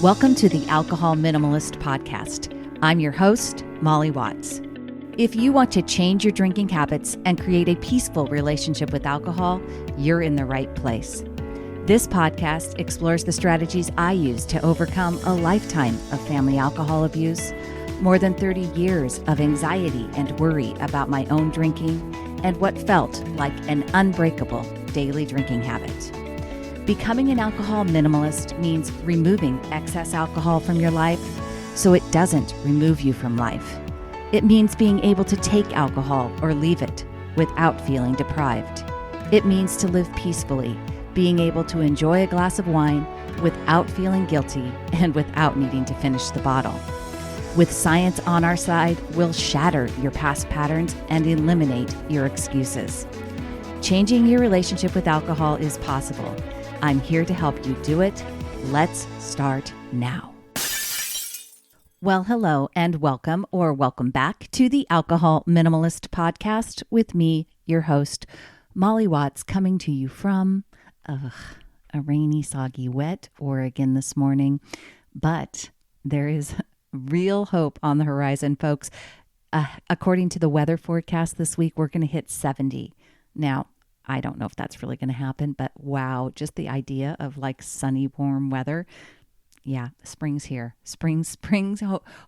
Welcome to the Alcohol Minimalist Podcast. I'm your host, Molly Watts. If you want to change your drinking habits and create a peaceful relationship with alcohol, you're in the right place. This podcast explores the strategies I use to overcome a lifetime of family alcohol abuse, more than 30 years of anxiety and worry about my own drinking, and what felt like an unbreakable daily drinking habit. Becoming an alcohol minimalist means removing excess alcohol from your life so it doesn't remove you from life. It means being able to take alcohol or leave it without feeling deprived. It means to live peacefully, being able to enjoy a glass of wine without feeling guilty and without needing to finish the bottle. With science on our side, we'll shatter your past patterns and eliminate your excuses. Changing your relationship with alcohol is possible. I'm here to help you do it. Let's start now. Well, hello and welcome or welcome back to the Alcohol Minimalist Podcast with me, your host, Molly Watts, coming to you from a rainy, soggy, wet Oregon this morning. But there is real hope on the horizon, folks. According to the weather forecast this week, we're going to hit 70. Now, I don't know if that's really going to happen, but wow, just the idea of like sunny, warm weather. Yeah, spring's here.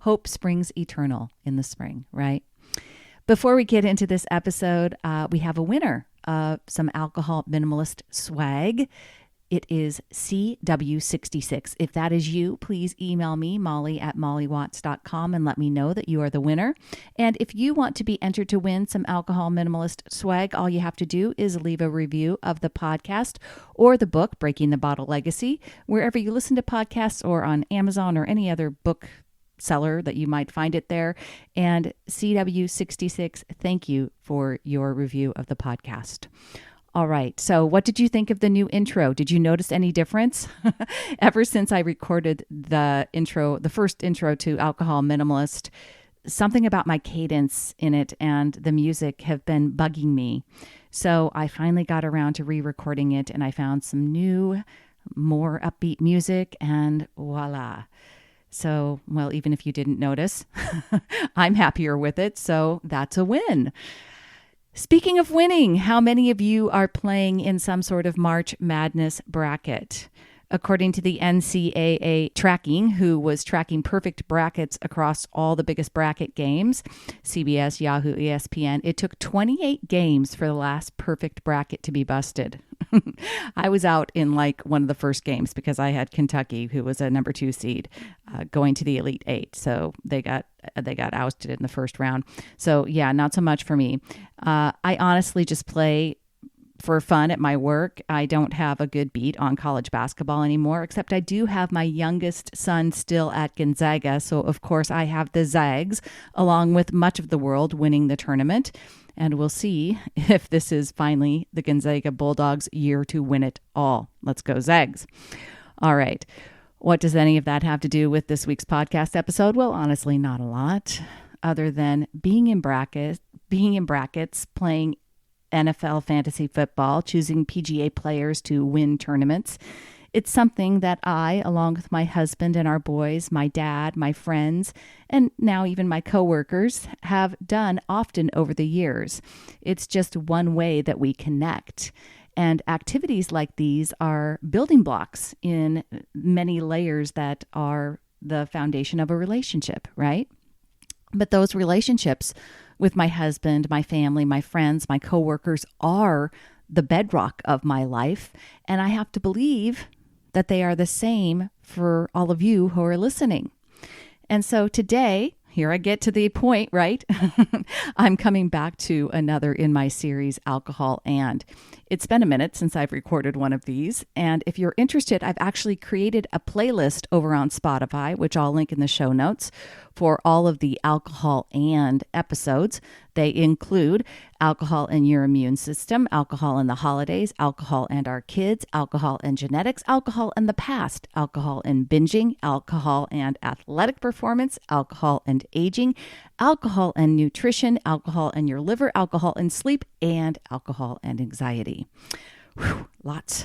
Hope springs eternal in the spring, right? Before we get into this episode, we have a winner of some alcohol minimalist swag. It is CW66. If that is you, please email me, molly@mollywatts.com, and let me know that you are the winner. And if you want to be entered to win some alcohol minimalist swag, all you have to do is leave a review of the podcast or the book, Breaking the Bottle Legacy, wherever you listen to podcasts or on Amazon or any other book seller that you might find it there. And CW66, thank you for your review of the podcast. All right. So what did you think of the new intro? Did you notice any difference? Ever since I recorded the first intro to Alcohol Minimalist, something about my cadence in it and the music have been bugging me. So I finally got around to re-recording it and I found some new, more upbeat music and voila. So, well, even if you didn't notice, I'm happier with it. So that's a win. Speaking of winning, how many of you are playing in some sort of March Madness bracket? According to the NIAAA tracking, who was tracking perfect brackets across all the biggest bracket games, CBS, Yahoo, ESPN, it took 28 games for the last perfect bracket to be busted. I was out in like one of the first games because I had Kentucky, who was a number 2 seed, going to the Elite Eight. So they got ousted in the first round. So yeah, not so much for me. I honestly just play for fun at my work. I don't have a good beat on college basketball anymore, except I do have my youngest son still at Gonzaga. So of course I have the Zags, along with much of the world, winning the tournament. And we'll see if this is finally the Gonzaga Bulldogs' year to win it all. Let's go Zags. All right. What does any of that have to do with this week's podcast episode? Well, honestly, not a lot, other than being in brackets, playing NFL fantasy football, choosing PGA players to win tournaments. It's something that I, along with my husband and our boys, my dad, my friends, and now even my coworkers, have done often over the years. It's just one way that we connect. And activities like these are building blocks in many layers that are the foundation of a relationship, right? But those relationships with my husband, my family, my friends, my coworkers are the bedrock of my life. And I have to believe that they are the same for all of you who are listening. And so today, here I get to the point, right? I'm coming back to another in my series, Alcohol And. It's been a minute since I've recorded one of these. And if you're interested, I've actually created a playlist over on Spotify, which I'll link in the show notes, for all of the Alcohol And episodes. They include Alcohol and Your Immune System, Alcohol and the Holidays, Alcohol and Our Kids, Alcohol and Genetics, Alcohol and the Past, Alcohol and Binging, Alcohol and Athletic Performance, Alcohol and Aging, Alcohol and Nutrition, Alcohol and Your Liver, Alcohol and Sleep, and Alcohol and Anxiety. Whew, lots.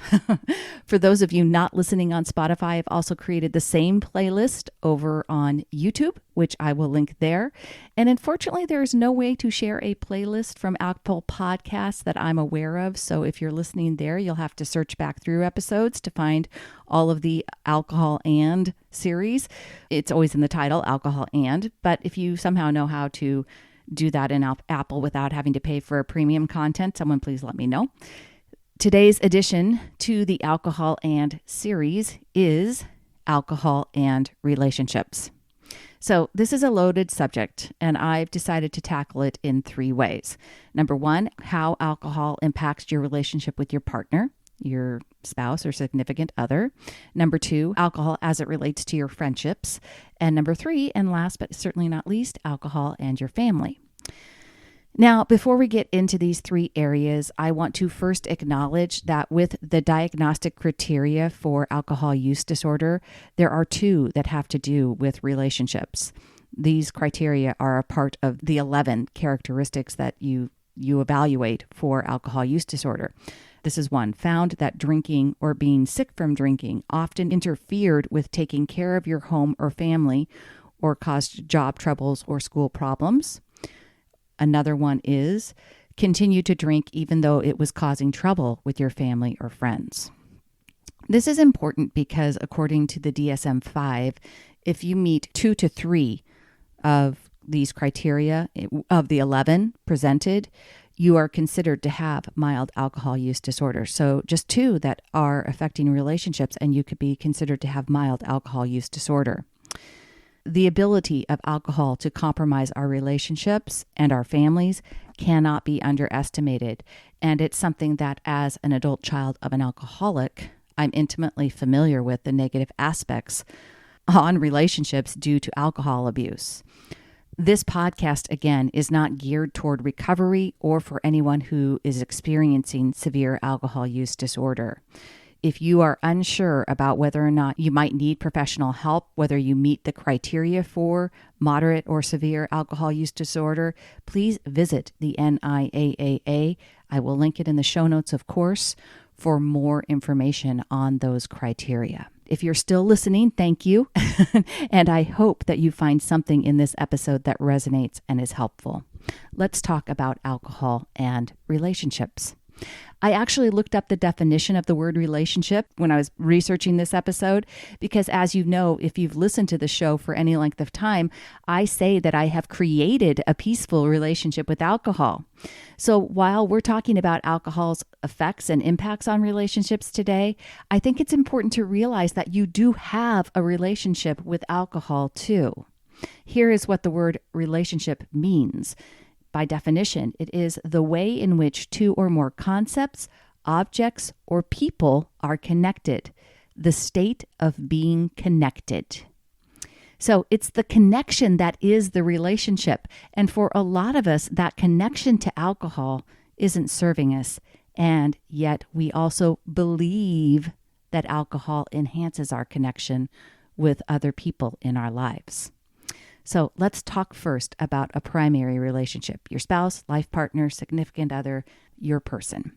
For those of you not listening on Spotify, I've also created the same playlist over on YouTube, which I will link there. And unfortunately, there is no way to share a playlist from Apple Podcasts that I'm aware of. So if you're listening there, you'll have to search back through episodes to find all of the Alcohol and series. It's always in the title, Alcohol and. But if you somehow know how to do that in Apple without having to pay for premium content, someone please let me know. Today's addition to the Alcohol and series is alcohol and relationships. So this is a loaded subject, and I've decided to tackle it in 3 ways. Number 1, how alcohol impacts your relationship with your partner, your spouse or significant other. Number 2, alcohol as it relates to your friendships. And number 3, and last but certainly not least, alcohol and your family. Now, before we get into these 3 areas, I want to first acknowledge that with the diagnostic criteria for alcohol use disorder, there are 2 that have to do with relationships. These criteria are a part of the 11 characteristics that you evaluate for alcohol use disorder. This is 1, found that drinking or being sick from drinking often interfered with taking care of your home or family or caused job troubles or school problems. Another one is continue to drink even though it was causing trouble with your family or friends. This is important because according to the DSM-5, if you meet 2 to 3 of these criteria of the 11 presented, you are considered to have mild alcohol use disorder. So just 2 that are affecting relationships and you could be considered to have mild alcohol use disorder. The ability of alcohol to compromise our relationships and our families cannot be underestimated. And it's something that as an adult child of an alcoholic, I'm intimately familiar with the negative aspects on relationships due to alcohol abuse. This podcast, again, is not geared toward recovery or for anyone who is experiencing severe alcohol use disorder. If you are unsure about whether or not you might need professional help, whether you meet the criteria for moderate or severe alcohol use disorder, please visit the NIAAA. I will link it in the show notes, of course, for more information on those criteria. If you're still listening, thank you. And I hope that you find something in this episode that resonates and is helpful. Let's talk about alcohol and relationships. I actually looked up the definition of the word relationship when I was researching this episode, because as you know, if you've listened to the show for any length of time, I say that I have created a peaceful relationship with alcohol. So while we're talking about alcohol's effects and impacts on relationships today, I think it's important to realize that you do have a relationship with alcohol too. Here is what the word relationship means. By definition, it is the way in which 2 or more concepts, objects, or people are connected, the state of being connected. So it's the connection that is the relationship. And for a lot of us, that connection to alcohol isn't serving us. And yet we also believe that alcohol enhances our connection with other people in our lives. So let's talk first about a primary relationship, your spouse, life partner, significant other, your person.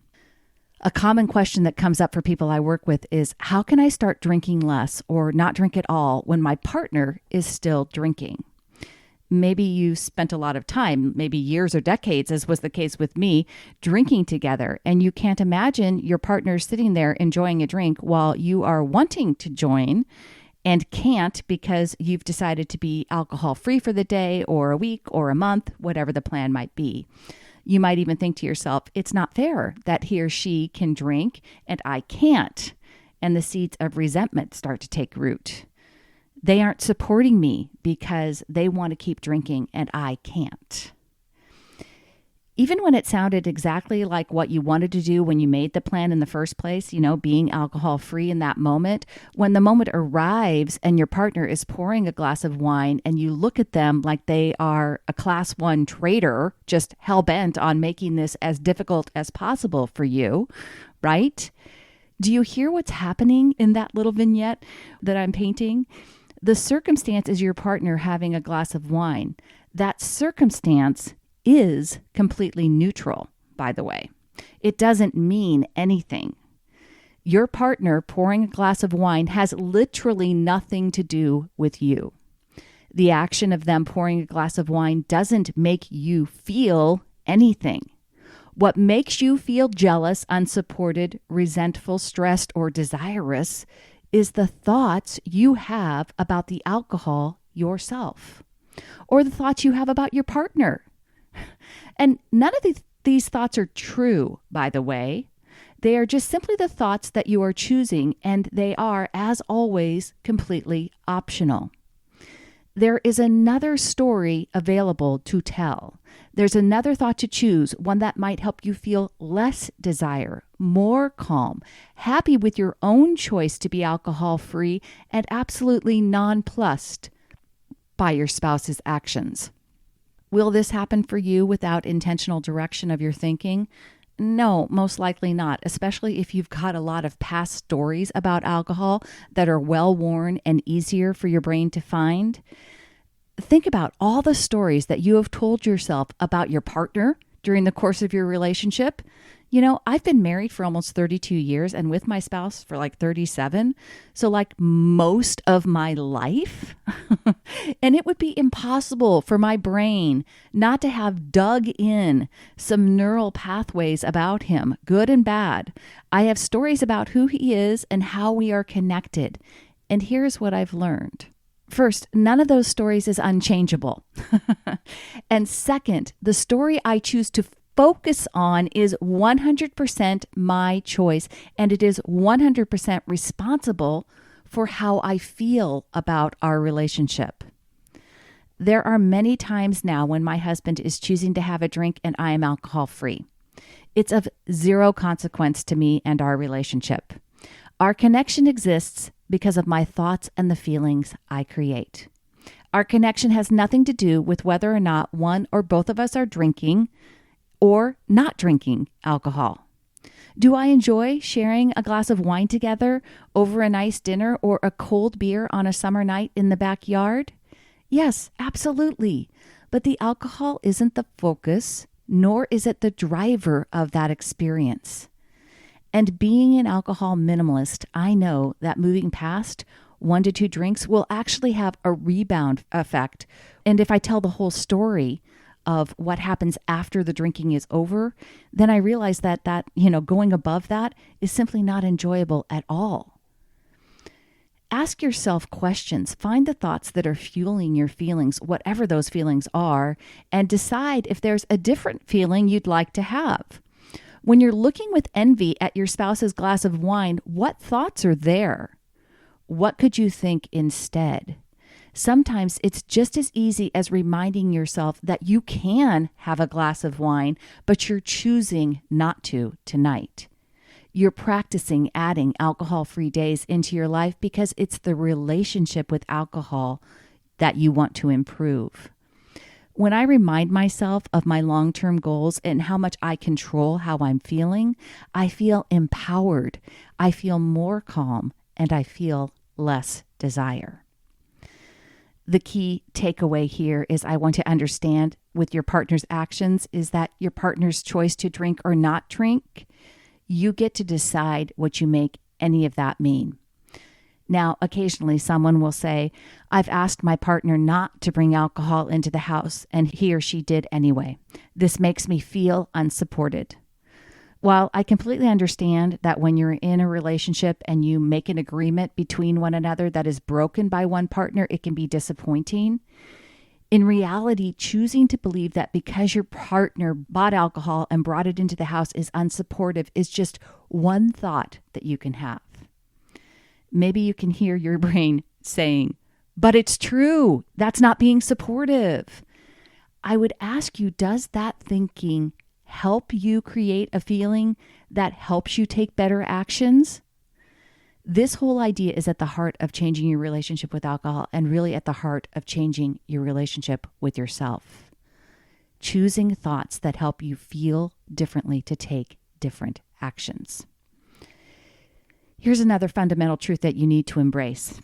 A common question that comes up for people I work with is, how can I start drinking less or not drink at all when my partner is still drinking? Maybe you spent a lot of time, maybe years or decades, as was the case with me, drinking together, and you can't imagine your partner sitting there enjoying a drink while you are wanting to join and can't because you've decided to be alcohol-free for the day or a week or a month, whatever the plan might be. You might even think to yourself, it's not fair that he or she can drink and I can't. And the seeds of resentment start to take root. They aren't supporting me because they want to keep drinking and I can't. Even when it sounded exactly like what you wanted to do when you made the plan in the first place, being alcohol-free in that moment, when the moment arrives and your partner is pouring a glass of wine and you look at them like they are a class 1 traitor, just hell-bent on making this as difficult as possible for you, right? Do you hear what's happening in that little vignette that I'm painting? The circumstance is your partner having a glass of wine. That circumstance is completely neutral, by the way. It doesn't mean anything. Your partner pouring a glass of wine has literally nothing to do with you. The action of them pouring a glass of wine doesn't make you feel anything. What makes you feel jealous, unsupported, resentful, stressed, or desirous is the thoughts you have about the alcohol yourself, or the thoughts you have about your partner. And none of these thoughts are true, by the way. They are just simply the thoughts that you are choosing, and they are, as always, completely optional. There is another story available to tell. There's another thought to choose, one that might help you feel less desire, more calm, happy with your own choice to be alcohol-free, and absolutely nonplussed by your spouse's actions. Will this happen for you without intentional direction of your thinking? No, most likely not, especially if you've got a lot of past stories about alcohol that are well-worn and easier for your brain to find. Think about all the stories that you have told yourself about your partner during the course of your relationship. You know, I've been married for almost 32 years and with my spouse for like 37. So like most of my life. And it would be impossible for my brain not to have dug in some neural pathways about him, good and bad. I have stories about who he is and how we are connected. And here's what I've learned. First, none of those stories is unchangeable. And second, the story I choose to focus on is 100% my choice, and it is 100% responsible for how I feel about our relationship. There are many times now when my husband is choosing to have a drink and I am alcohol-free. It's of zero consequence to me and our relationship. Our connection exists because of my thoughts and the feelings I create. Our connection has nothing to do with whether or not one or both of us are drinking or not drinking alcohol. Do I enjoy sharing a glass of wine together over a nice dinner or a cold beer on a summer night in the backyard? Yes, absolutely. But the alcohol isn't the focus, nor is it the driver of that experience. And being an alcohol minimalist, I know that moving past 1 to 2 drinks will actually have a rebound effect. And if I tell the whole story of what happens after the drinking is over, then I realize that going above that is simply not enjoyable at all. Ask yourself questions. Find the thoughts that are fueling your feelings, whatever those feelings are, and decide if there's a different feeling you'd like to have. When you're looking with envy at your spouse's glass of wine, what thoughts are there? What could you think instead? Sometimes it's just as easy as reminding yourself that you can have a glass of wine, but you're choosing not to tonight. You're practicing adding alcohol-free days into your life because it's the relationship with alcohol that you want to improve. When I remind myself of my long-term goals and how much I control how I'm feeling, I feel empowered, I feel more calm, and I feel less desire. The key takeaway here is I want to understand with your partner's actions is that your partner's choice to drink or not drink, you get to decide what you make any of that mean. Now, occasionally someone will say, I've asked my partner not to bring alcohol into the house, and he or she did anyway. This makes me feel unsupported. While I completely understand that when you're in a relationship and you make an agreement between one another that is broken by one partner, it can be disappointing. In reality, choosing to believe that because your partner bought alcohol and brought it into the house is unsupportive is just one thought that you can have. Maybe you can hear your brain saying, but it's true. That's not being supportive. I would ask you, does that thinking help you create a feeling that helps you take better actions? This whole idea is at the heart of changing your relationship with alcohol and really at the heart of changing your relationship with yourself. Choosing thoughts that help you feel differently to take different actions. Here's another fundamental truth that you need to embrace.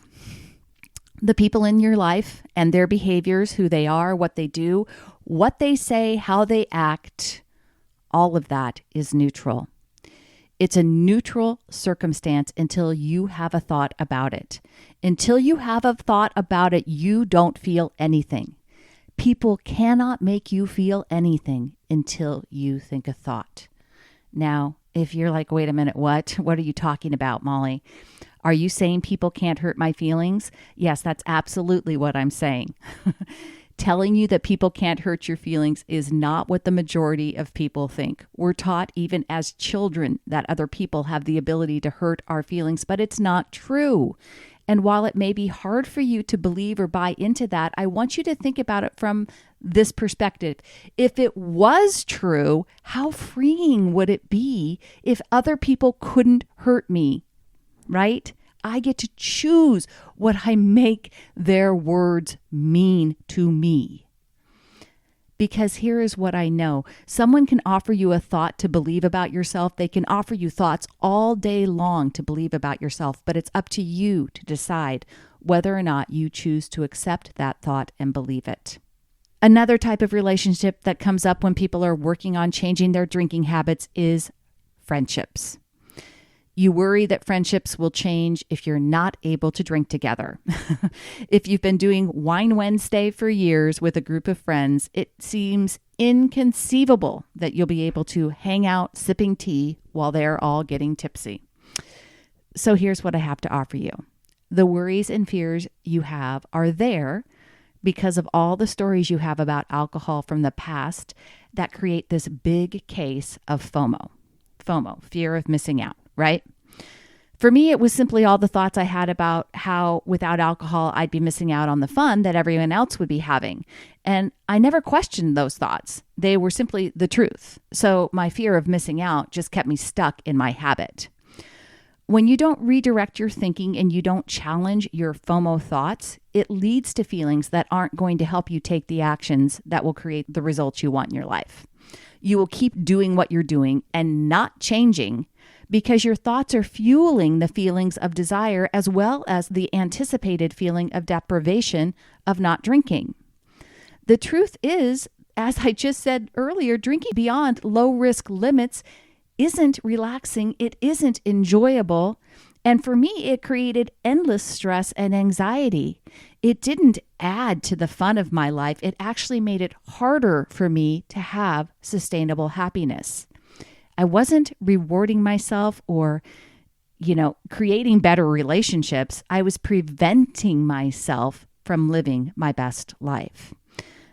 The people in your life and their behaviors, who they are, what they do, what they say, how they act, all of that is neutral. It's a neutral circumstance until you have a thought about it. Until you have a thought about it, you don't feel anything. People cannot make you feel anything until you think a thought. Now, if you're like, wait a minute, what? What are you talking about, Molly? Are you saying people can't hurt my feelings? Yes, that's absolutely what I'm saying. Telling you that people can't hurt your feelings is not what the majority of people think. We're taught even as children that other people have the ability to hurt our feelings, but it's not true. And while it may be hard for you to believe or buy into that, I want you to think about it from this perspective. If it was true, how freeing would it be if other people couldn't hurt me, right? I get to choose what I make their words mean to me. Because here is what I know. Someone can offer you a thought to believe about yourself. They can offer you thoughts all day long to believe about yourself, but it's up to you to decide whether or not you choose to accept that thought and believe it. Another type of relationship that comes up when people are working on changing their drinking habits is friendships. You worry that friendships will change if you're not able to drink together. If you've been doing Wine Wednesday for years with a group of friends, it seems inconceivable that you'll be able to hang out sipping tea while they're all getting tipsy. So here's what I have to offer you. The worries and fears you have are there because of all the stories you have about alcohol from the past that create this big case of FOMO. FOMO, fear of missing out, right? For me, it was simply all the thoughts I had about how without alcohol, I'd be missing out on the fun that everyone else would be having. And I never questioned those thoughts. They were simply the truth. So my fear of missing out just kept me stuck in my habit. When you don't redirect your thinking and you don't challenge your FOMO thoughts, it leads to feelings that aren't going to help you take the actions that will create the results you want in your life. You will keep doing what you're doing and not changing because your thoughts are fueling the feelings of desire as well as the anticipated feeling of deprivation of not drinking. The truth is, as I just said earlier, drinking beyond low-risk limits isn't relaxing, it isn't enjoyable, and for me, it created endless stress and anxiety. It didn't add to the fun of my life. It actually made it harder for me to have sustainable happiness. I wasn't rewarding myself or, creating better relationships. I was preventing myself from living my best life.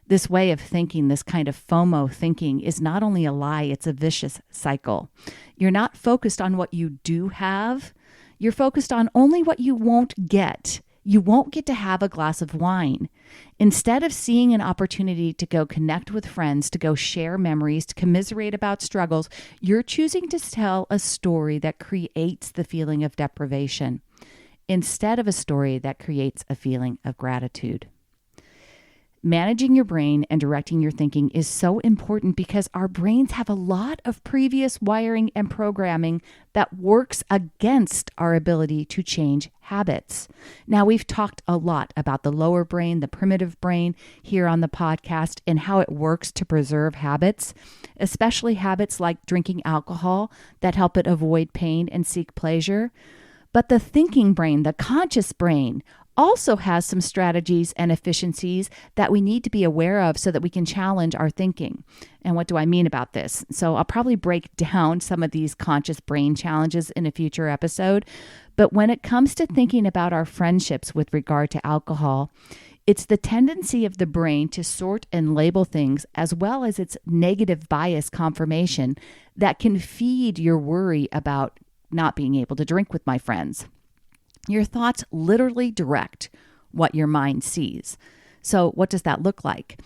This way of thinking, this kind of FOMO thinking, is not only a lie, it's a vicious cycle. You're not focused on what you do have. You're focused on only what you won't get. You won't get to have a glass of wine. Instead of seeing an opportunity to go connect with friends, to go share memories, to commiserate about struggles, you're choosing to tell a story that creates the feeling of deprivation instead of a story that creates a feeling of gratitude. Managing your brain and directing your thinking is so important because our brains have a lot of previous wiring and programming that works against our ability to change habits. Now, we've talked a lot about the lower brain, the primitive brain here on the podcast, and how it works to preserve habits, especially habits like drinking alcohol that help it avoid pain and seek pleasure. But the thinking brain, the conscious brain, also has some strategies and efficiencies that we need to be aware of so that we can challenge our thinking. And what do I mean about this? So I'll probably break down some of these conscious brain challenges in a future episode. But when it comes to thinking about our friendships with regard to alcohol, it's the tendency of the brain to sort and label things as well as its negative bias confirmation that can feed your worry about not being able to drink with my friends. Your thoughts literally direct what your mind sees. So what does that look like?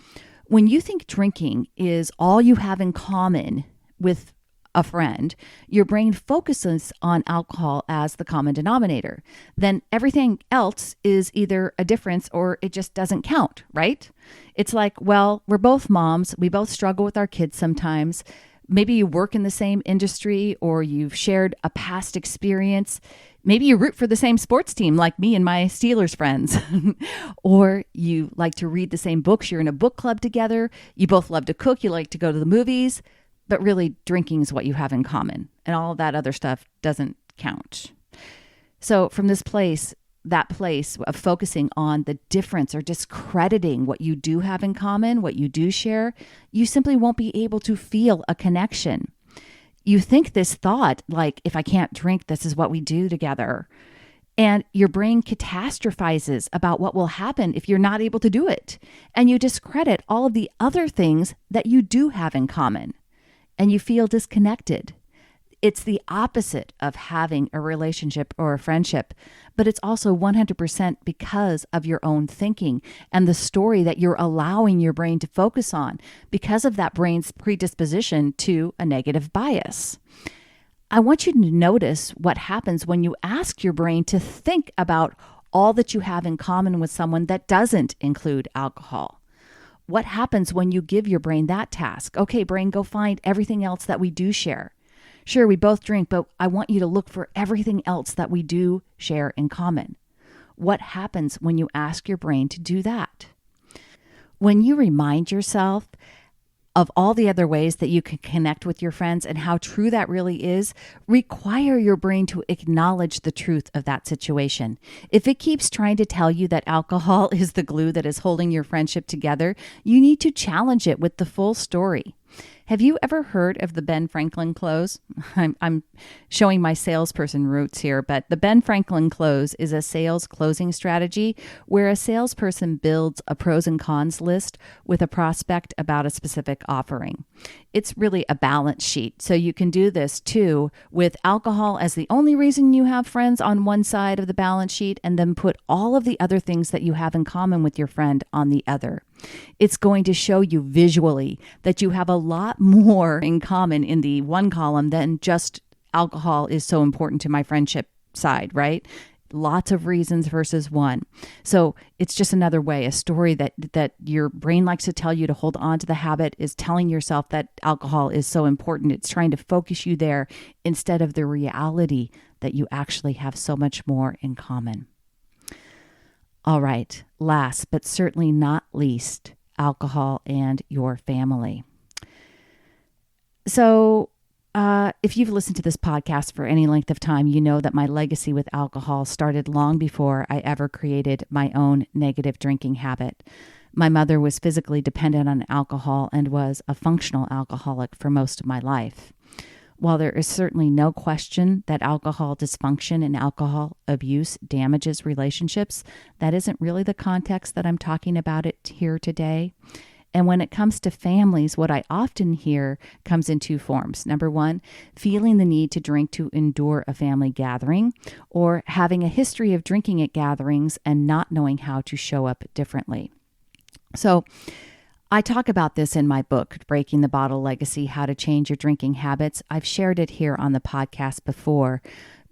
When you think drinking is all you have in common with a friend, your brain focuses on alcohol as the common denominator. Then everything else is either a difference or it just doesn't count, right? It's like, well, we're both moms. We both struggle with our kids sometimes. Maybe you work in the same industry or you've shared a past experience. Maybe you root for the same sports team like me and my Steelers friends. Or you like to read the same books. You're in a book club together. You both love to cook. You like to go to the movies. But really, drinking is what you have in common, and all of that other stuff doesn't count. So from that place of focusing on the difference or discrediting what you do have in common, what you do share, you simply won't be able to feel a connection. You think this thought, like, if I can't drink, this is what we do together. And your brain catastrophizes about what will happen if you're not able to do it. And you discredit all of the other things that you do have in common. And you feel disconnected. It's the opposite of having a relationship or a friendship, but it's also 100% because of your own thinking and the story that you're allowing your brain to focus on because of that brain's predisposition to a negative bias. I want you to notice what happens when you ask your brain to think about all that you have in common with someone that doesn't include alcohol. What happens when you give your brain that task? Okay, brain, go find everything else that we do share. Sure, we both drink, but I want you to look for everything else that we do share in common. What happens when you ask your brain to do that? When you remind yourself of all the other ways that you can connect with your friends and how true that really is, require your brain to acknowledge the truth of that situation. If it keeps trying to tell you that alcohol is the glue that is holding your friendship together, you need to challenge it with the full story. Have you ever heard of the Ben Franklin close? I'm showing my salesperson roots here, but the Ben Franklin close is a sales closing strategy where a salesperson builds a pros and cons list with a prospect about a specific offering. It's really a balance sheet. So you can do this too with alcohol as the only reason you have friends on one side of the balance sheet, and then put all of the other things that you have in common with your friend on the other. It's going to show you visually that you have a lot more in common in the one column than just alcohol is so important to my friendship side, right? Lots of reasons versus one. So it's just another way, a story that your brain likes to tell you to hold on to the habit is telling yourself that alcohol is so important. It's trying to focus you there instead of the reality that you actually have so much more in common. All right, last but certainly not least, alcohol and your family. So if you've listened to this podcast for any length of time, you know that my legacy with alcohol started long before I ever created my own negative drinking habit. My mother was physically dependent on alcohol and was a functional alcoholic for most of my life. While there is certainly no question that alcohol dysfunction and alcohol abuse damages relationships, that isn't really the context that I'm talking about it here today. And when it comes to families, what I often hear comes in two forms. Number one, feeling the need to drink to endure a family gathering, or having a history of drinking at gatherings and not knowing how to show up differently. So I talk about this in my book, Breaking the Bottle Legacy, How to Change Your Drinking Habits. I've shared it here on the podcast before,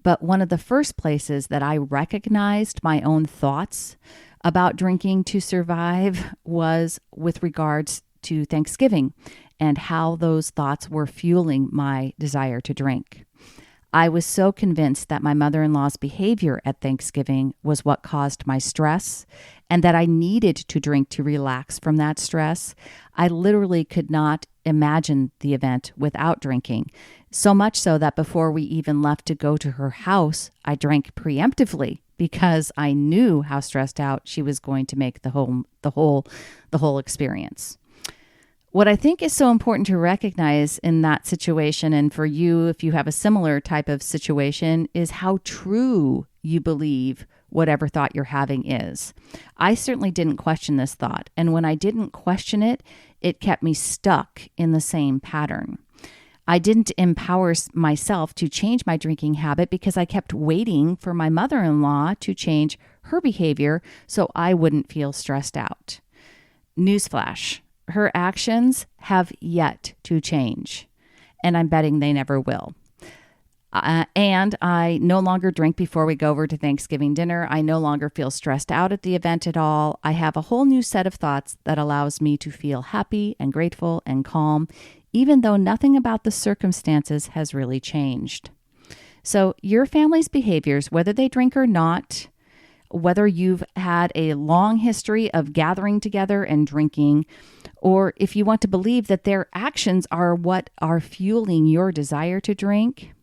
but one of the first places that I recognized my own thoughts about drinking to survive was with regards to Thanksgiving and how those thoughts were fueling my desire to drink. I was so convinced that my mother-in-law's behavior at Thanksgiving was what caused my stress and that I needed to drink to relax from that stress. I literally could not imagine the event without drinking. So much so that before we even left to go to her house, I drank preemptively because I knew how stressed out she was going to make the whole experience. What I think is so important to recognize in that situation, and for you, if you have a similar type of situation, is how true you believe whatever thought you're having is. I certainly didn't question this thought, and when I didn't question it, it kept me stuck in the same pattern. I didn't empower myself to change my drinking habit because I kept waiting for my mother-in-law to change her behavior so I wouldn't feel stressed out. Newsflash. Her actions have yet to change, and I'm betting they never will. And I no longer drink before we go over to Thanksgiving dinner. I no longer feel stressed out at the event at all. I have a whole new set of thoughts that allows me to feel happy and grateful and calm, even though nothing about the circumstances has really changed. So your family's behaviors, whether they drink or not, whether you've had a long history of gathering together and drinking, or if you want to believe that their actions are what are fueling your desire to drink,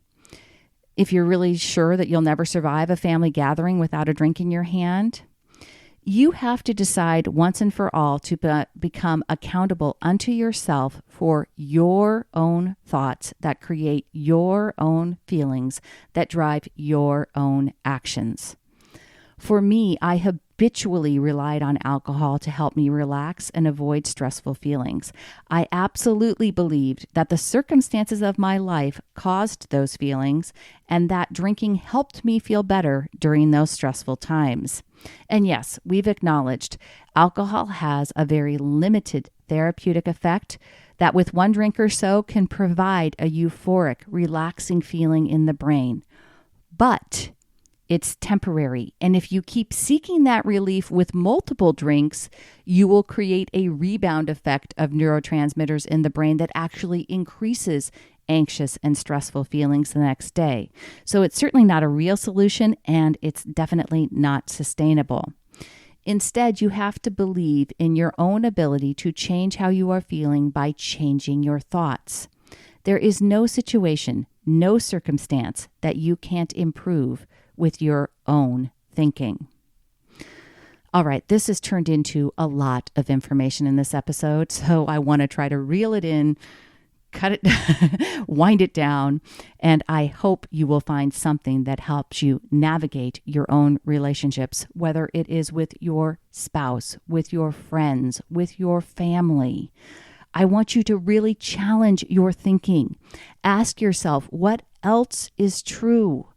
if you're really sure that you'll never survive a family gathering without a drink in your hand, you have to decide once and for all to become accountable unto yourself for your own thoughts that create your own feelings that drive your own actions. For me, I habitually relied on alcohol to help me relax and avoid stressful feelings. I absolutely believed that the circumstances of my life caused those feelings and that drinking helped me feel better during those stressful times. And yes, we've acknowledged alcohol has a very limited therapeutic effect that with one drink or so can provide a euphoric, relaxing feeling in the brain. But it's temporary, and if you keep seeking that relief with multiple drinks, you will create a rebound effect of neurotransmitters in the brain that actually increases anxious and stressful feelings the next day. So it's certainly not a real solution, and it's definitely not sustainable. Instead, you have to believe in your own ability to change how you are feeling by changing your thoughts. There is no situation, no circumstance that you can't improve with your own thinking. All right, this has turned into a lot of information in this episode, so I want to try to reel it in, cut it, wind it down, and I hope you will find something that helps you navigate your own relationships, whether it is with your spouse, with your friends, with your family. I want you to really challenge your thinking. Ask yourself, what else is true?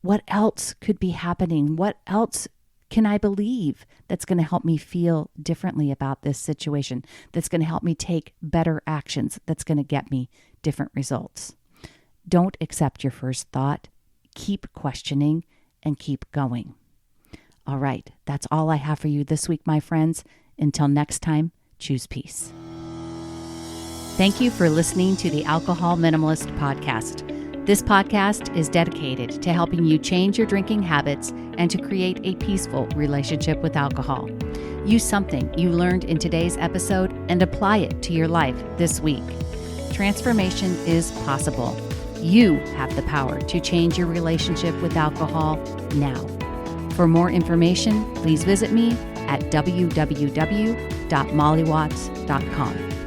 What else could be happening? What else can I believe that's going to help me feel differently about this situation, that's going to help me take better actions, that's going to get me different results? Don't accept your first thought. Keep questioning and keep going. All right, that's all I have for you this week, my friends. Until next time, choose peace. Thank you for listening to the Alcohol Minimalist Podcast. This podcast is dedicated to helping you change your drinking habits and to create a peaceful relationship with alcohol. Use something you learned in today's episode and apply it to your life this week. Transformation is possible. You have the power to change your relationship with alcohol now. For more information, please visit me at www.mollywatts.com.